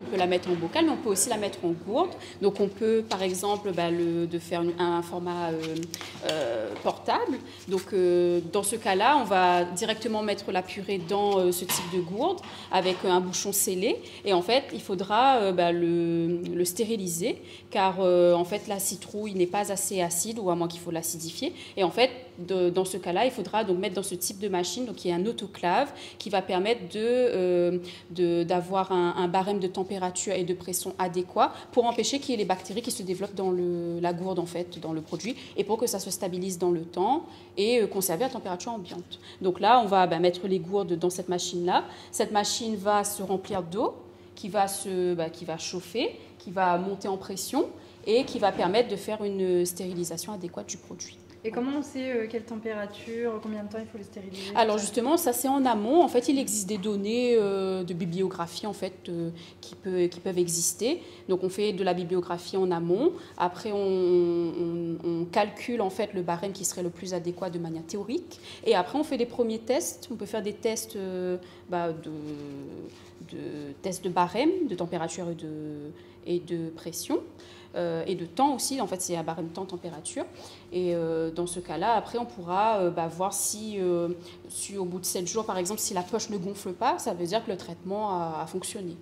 On peut la mettre en bocal, mais on peut aussi la mettre en gourde. Donc on peut, par exemple, de faire un format portable. Donc dans ce cas-là, on va directement mettre la purée dans ce type de gourde avec un bouchon scellé. Et en fait, il faudra le stériliser, car en fait, la citrouille n'est pas assez acide, ou à moins qu'il faut l'acidifier. Et en fait, dans ce cas-là, il faudra donc mettre dans ce type de machine, donc qui est un autoclave, qui va permettre d'avoir un barème de température et de pression adéquat pour empêcher qu'il y ait les bactéries qui se développent dans la gourde, en fait, dans le produit, et pour que ça se stabilise dans le temps et conserver à température ambiante. Donc là, on va mettre les gourdes dans cette machine-là. Cette machine va se remplir d'eau, qui va chauffer, qui va monter en pression et qui va permettre de faire une stérilisation adéquate du produit. Et comment on sait quelle température, combien de temps il faut le stériliser? Alors justement, ça c'est en amont. En fait, il existe des données de bibliographie en fait, qui peuvent exister. Donc on fait de la bibliographie en amont. Après, on calcule en fait le barème qui serait le plus adéquat de manière théorique. Et après, on fait des premiers tests. On peut faire des tests tests de barème, de température et de pression. Et de temps aussi, en fait c'est un barème temps-température. Et dans ce cas-là, après on pourra voir si au bout de 7 jours, par exemple, si la poche ne gonfle pas, ça veut dire que le traitement a fonctionné.